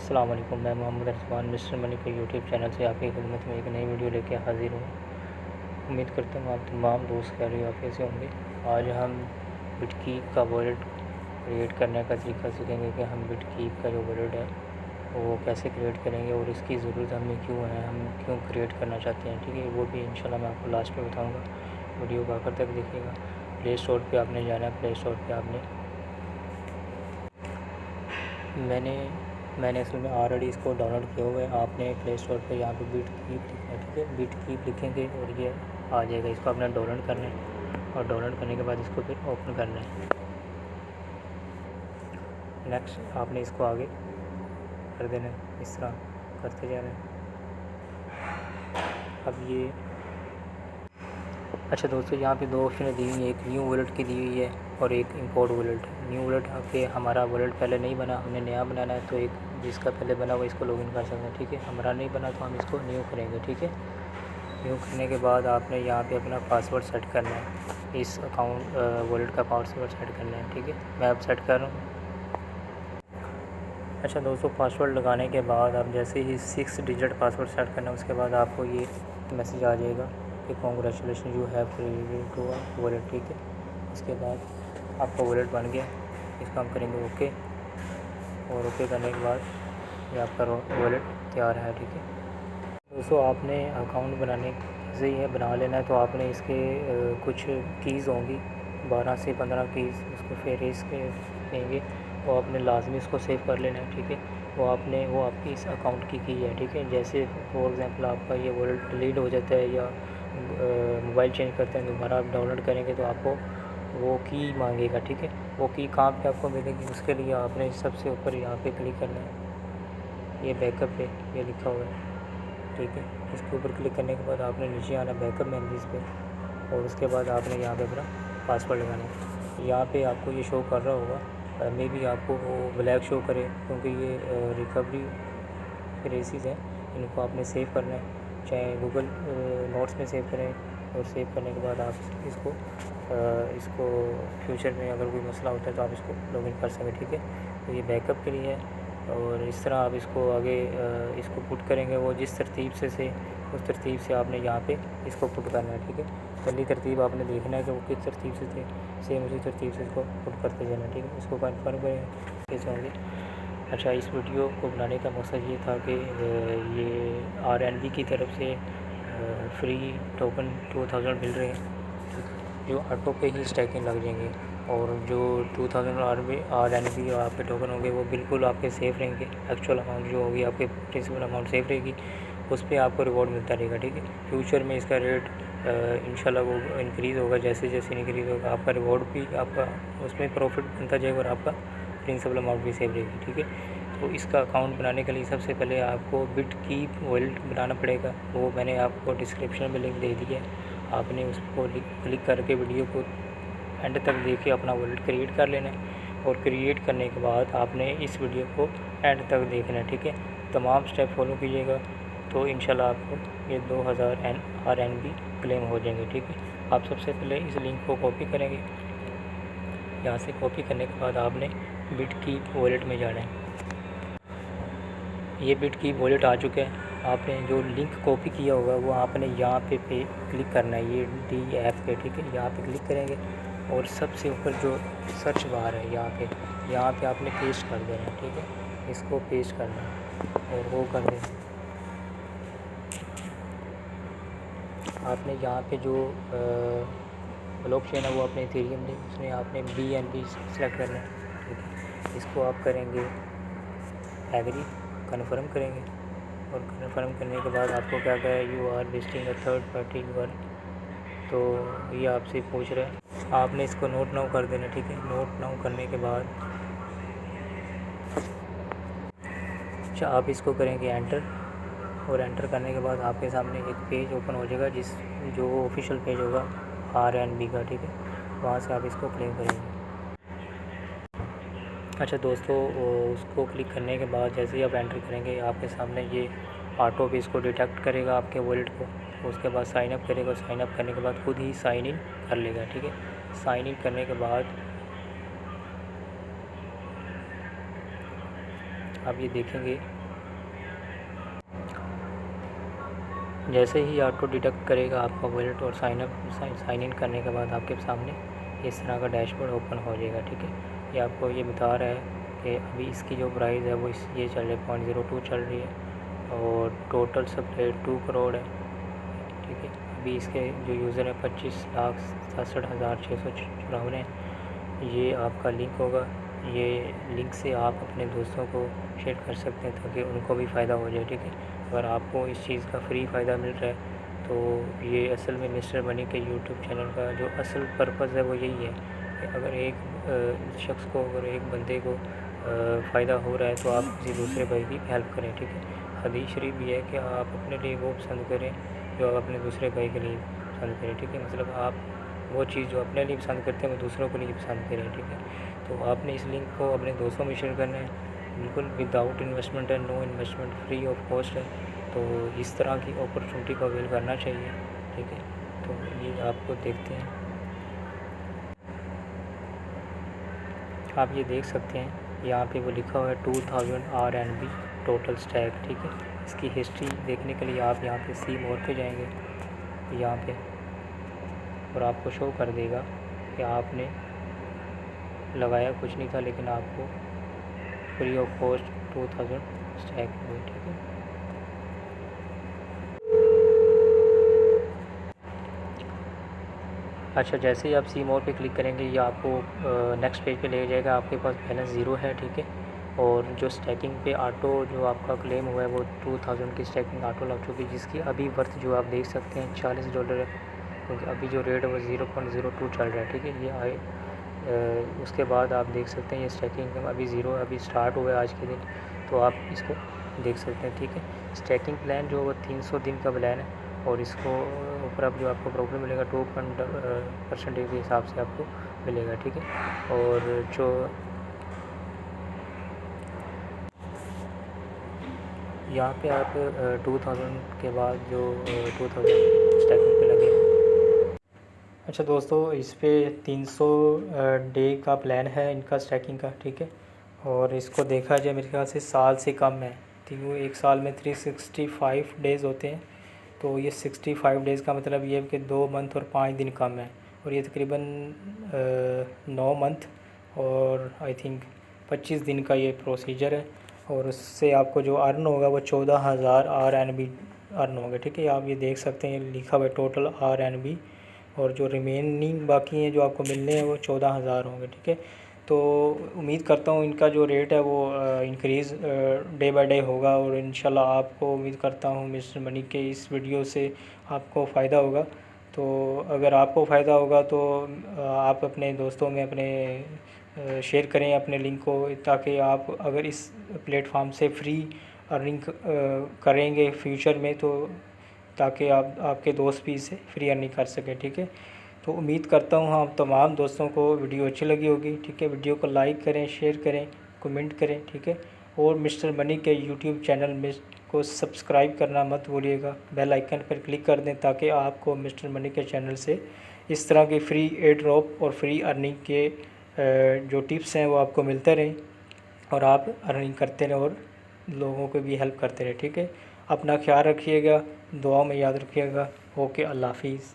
अस्सलाम वालेकुम। मैं मोहम्मद अरसलान मिस्टर मनी के यूट्यूब चैनल से आपकी खिदमत में एक नई वीडियो लेके हाज़िर हूँ। उम्मीद करता हूँ आप तमाम दोस्त खैरियत से होंगे। आज हम बिटकीप का वॉलेट क्रिएट करने का तरीका सीखेंगे कि हम बिटकीप का जो वॉलेट है वो कैसे क्रिएट करेंगे और इसकी ज़रूरत हमें क्यों है, हम क्यों क्रिएट करना चाहते हैं। ठीक है, वो भी इंशाल्लाह मैं आपको लास्ट में बताऊँगा। वीडियो को आखिर तक देखिएगा। प्ले स्टोर पर आपने जाना है। प्ले स्टोर पर आपने मैंने असल में ऑलरेडी इसको डाउनलोड किया हुआ है। आपने प्ले स्टोर पे यहाँ पे बिटकीप लिखना है। ठीक है, बिटकीप लिखेंगे और ये आ जाएगा। इसको आपने डाउनलोड करना है और डाउनलोड करने के बाद इसको फिर ओपन करना है। नेक्स्ट आपने इसको आगे कर देना है, इस तरह करते जाना है। अब ये अच्छा दोस्तों, यहाँ पे दो ऑप्शन दी हुई है, एक न्यू वॉलेट की दी हुई है और एक इंपोर्ट वॉलेट। न्यू वॉलेट के हमारा वॉलेट पहले नहीं बना, हमने नया बनाना है, तो एक जिसका पहले बना हुआ इसको लॉगिन कर सकते हैं। ठीक है, हमारा नहीं बना तो हम इसको न्यू करेंगे। ठीक है, न्यू करने के बाद आपने यहाँ पे अपना पासवर्ड सेट करना है, इस अकाउंट वॉलेट का पासवर्ड सेट करना है। ठीक है, मैं अब सेट कर रहा हूँ। अच्छा दोस्तों, पासवर्ड लगाने के बाद आप जैसे ही 6 डिजिट पासवर्ड सेट करना है, उसके बाद आपको ये मैसेज आ जाएगा कि congratulation you have created to a wallet. ठीक है, इसके बाद आपका वॉलेट बन गया। इसका हम करेंगे ओके, और ओके करने के बाद ये आपका वॉलेट तैयार है। ठीक है दोस्तों, आपने अकाउंट बनाने से ही है बना लेना है, तो आपने इसके कुछ कीज़ होंगी, 12 से 15 कीज़ उसको फेरेस के देंगे, वो आपने लाजमी उसको सेव कर लेना है। ठीक है, वो आपकी इस अकाउंट की है। ठीक है, जैसे फॉर एग्ज़ाम्पल आपका ये वॉलेट डिलीट हो जाता है या मोबाइल चेंज करते हैं, दोबारा आप डाउनलोड करेंगे तो आपको वो की मांगेगा। ठीक है, वो की कहाँ पे आपको मिलेगी, उसके लिए आपने सबसे ऊपर यहाँ पे क्लिक करना है, ये बैकअप पे ये लिखा हुआ है। ठीक है, इसके ऊपर क्लिक करने के बाद आपने नीचे आना बैकअप मेमोरीज़ पे, और उसके बाद आपने यहाँ पे अपना पासवर्ड लगाना है। यहाँ पे आपको ये शो कर रहा होगा, मे बी आपको वो ब्लैक शो करे, क्योंकि ये रिकवरी फ्रेजेस हैं, इनको आपने सेव करना है, चाहे गूगल नोट्स में सेव करें, और सेव करने के बाद आप इसको फ्यूचर में अगर कोई मसला होता है तो आप इसको लॉगिन कर सकें। ठीक है, तो ये बैकअप के लिए है, और इस तरह आप इसको आगे इसको पुट करेंगे, वो जिस तरतीब से उस तरतीब से आपने यहाँ पे इसको पुट करना है। ठीक है, पहली तरतीब आपने देखना है कि वो किस तरतीब से थे, सेम उसी तरतीब से इसको पुट करते जाना। ठीक है, इसको कन्फर्म करें कैसे होंगे। अच्छा, इस वीडियो को बनाने का मकसद ये था कि ये RNB की तरफ से फ्री टोकन 2000 मिल रहे हैं, जो ऑटो पे ही स्टैकिंग लग जाएंगे, और जो 2000 RNB आपके टोकन होंगे वो बिल्कुल आपके सेफ रहेंगे। एक्चुअल अमाउंट जो होगी आपके प्रिंसिपल अमाउंट सेफ रहेगी, उस पर आपको रिवॉर्ड मिलता रहेगा। ठीक है, फ्यूचर में इसका रेट इंशाल्लाह वो इंक्रीज़ होगा, जैसे जैसे इंक्रीज़ होगा आपका रिवॉर्ड भी, आपका उसमें प्रॉफिट बनता जाएगा और आपका प्रिंसिपल अमाउंट भी सेव रहेगी। ठीक है, तो इसका अकाउंट बनाने के लिए सबसे पहले आपको बिटकीप वॉलेट बनाना पड़ेगा, वो मैंने आपको डिस्क्रिप्शन में लिंक दे दिया है। आपने उसको क्लिक करके वीडियो को एंड तक देख के अपना वॉलेट क्रिएट कर लेना है, और क्रिएट करने के बाद आपने इस वीडियो को एंड तक देखना है। ठीक है, तमाम स्टेप फॉलो कीजिएगा, तो इंशाल्लाह आपको ये 2000 RNB क्लेम हो जाएंगे। ठीक है, आप सबसे पहले इस लिंक को कॉपी करेंगे। यहाँ से कॉपी करने के बाद आपने बिटकीप वॉलेट में जाना है। ये बिटकीप वॉलेट आ चुका है। आपने जो लिंक कॉपी किया होगा वो आपने यहाँ पे क्लिक करना है, ये डी ऐप पे। ठीक है, यहाँ पे क्लिक करेंगे और सबसे ऊपर जो सर्च बार है यहाँ पे आपने पेस्ट कर देना है। ठीक है, इसको पेस्ट करना है और वो कर देना। आपने यहाँ पे जो ब्लॉकचेन है वो अपने इथेरियम में, उसमें आपने BNB सेलेक्ट करना है। ठीक है, इसको आप करेंगे एग्री, कन्फर्म करेंगे, और कन्फर्म करने के बाद आपको क्या कहा है, you are listing a third party URL, तो ये आपसे पूछ रहा है, आपने इसको नोट नाउ कर देना। ठीक है, नोट नाउ करने के बाद अच्छा आप इसको करेंगे एंटर, और एंटर करने के बाद आपके सामने एक पेज ओपन हो जाएगा, जो ऑफिशियल पेज होगा RNB का। ठीक है, वहाँ से आप इसको क्लेम करेंगे। अच्छा दोस्तों, उसको क्लिक करने के बाद जैसे ही आप एंटर करेंगे, आपके सामने ये ऑटो पे इसको डिटेक्ट करेगा आपके वॉलेट को, उसके बाद साइन अप करेगा, साइन अप करने के बाद खुद ही साइन इन कर लेगा। ठीक है, साइन इन करने के बाद आप ये देखेंगे जैसे ही ऑटो डिडक्ट करेगा आपका वॉलेट और साइन इन करने के बाद आपके सामने इस तरह का डैशबोर्ड ओपन हो जाएगा। ठीक है, ये आपको ये बता रहा है कि अभी इसकी जो प्राइस है वो ये चल रही है 0.02 चल रही है और टोटल सप्लाई 2 करोड़ है। ठीक है, अभी इसके जो यूज़र है 25,67,654 हैं। ये आपका लिंक होगा, ये लिंक से आप अपने दोस्तों को शेयर कर सकते हैं ताकि उनको भी फ़ायदा हो जाए। ठीक है, अगर आपको इस चीज़ का फ्री फ़ायदा मिल रहा है तो ये असल में मिस्टर मनी के यूट्यूब चैनल का जो असल पर्पज़ है वो यही है कि अगर एक शख्स को, अगर एक बंदे को फ़ायदा हो रहा है तो आप किसी दूसरे भाई की हेल्प करें। ठीक है, हदीस शरीफ भी है कि आप अपने लिए वो पसंद करें जो आप अपने दूसरे भाई के लिए पसंद करें। ठीक है, मतलब आप वो चीज़ जो अपने लिए पसंद करते हैं वो दूसरों को नहीं पसंद करें। ठीक है, तो आपने इस लिंक को अपने दोस्तों में शेयर करना है, बिल्कुल विदाउट इन्वेस्टमेंट है, no investment, free of cost है। तो इस तरह की अपॉर्चुनिटी को अवेल करना चाहिए। ठीक है, तो ये आपको देखते हैं, आप ये देख सकते हैं यहाँ पे वो लिखा हुआ है 2000 RNB टोटल स्टैक। ठीक है, इसकी हिस्ट्री देखने के लिए आप यहाँ पे सी मोर पे जाएंगे यहाँ पे और आपको शो कर देगा कि आपने लगाया कुछ नहीं था लेकिन आपको फ्री ऑफ कॉस्ट 2000 स्टैक हुई। ठीक है, अच्छा, जैसे ही आप सी मोर पे क्लिक करेंगे ये आपको नेक्स्ट पेज पे ले जाएगा। आपके पास बैलेंस ज़ीरो है। ठीक है, और जो स्टैकिंग पे ऑटो जो आपका क्लेम हुआ है वो 2000 की स्टैकिंग ऑटो लग चुकी है, जिसकी अभी वर्थ जो आप देख सकते हैं $40 है, क्योंकि अभी जो रेट है वो 0.02 चल रहा है। ठीक है, ये आए उसके बाद आप देख सकते हैं ये स्टैकिंग अभी ज़ीरो अभी स्टार्ट हुआ है आज के दिन, तो आप इसको देख सकते हैं। ठीक है, स्टैकिंग प्लान जो वो 300 दिन का प्लान है और इसको ऊपर अब जो आपको प्रॉफिट मिलेगा 2% के हिसाब से आपको मिलेगा। ठीक है, और जो यहाँ पे आप 2000 के बाद जो 2000 स्टैकिंग पे लगे हैं। अच्छा दोस्तों, इस पे 300 डे का प्लान है इनका स्टैकिंग का। ठीक है, और इसको देखा जाए मेरे ख्याल से साल से कम है, तो एक साल में 365 डेज़ होते हैं, तो ये 65 डेज़ का मतलब ये है कि 2 मंथ और 5 दिन कम है, और ये तकरीबन 9 मंथ और आई थिंक 25 दिन का ये प्रोसीजर है, और उससे आपको जो अर्न होगा वो 14,000 RNB अर्न होगा। ठीक है, आप ये देख सकते हैं लिखा हुआ है टोटल RNB, और जो रिमेनिंग बाकी हैं जो आपको मिलने हैं वो 14,000 होंगे। ठीक है, तो उम्मीद करता हूँ इनका जो रेट है वो इंक्रीज़ डे बाय डे होगा, और इंशाल्लाह आपको उम्मीद करता हूँ मिस्टर मनी के इस वीडियो से आपको फ़ायदा होगा। तो अगर आपको फ़ायदा होगा तो आप अपने दोस्तों में अपने शेयर करें अपने लिंक को, ताकि आप अगर इस प्लेटफॉर्म से फ्री अर्निंग करेंगे फ्यूचर में, तो ताकि आप आपके दोस्त भी इसे फ्री अर्निंग कर सकें। ठीक है, तो उम्मीद करता हूँ आप तमाम दोस्तों को वीडियो अच्छी लगी होगी। ठीक है, वीडियो को लाइक करें, शेयर करें, कमेंट करें। ठीक है, और मिस्टर मनी के यूट्यूब चैनल में को सब्सक्राइब करना मत भूलिएगा, बेल आइकन पर क्लिक कर दें ताकि आपको मिस्टर मनी के चैनल से इस तरह के फ्री एयर ड्रॉप और फ्री अर्निंग के जो टिप्स हैं वो आपको मिलते रहें और आप अर्निंग करते रहें और लोगों को भी हेल्प करते रहें। ठीक है, अपना ख्याल रखिएगा, दुआ में याद रखिएगा। ओके, अल्लाह हाफिज़।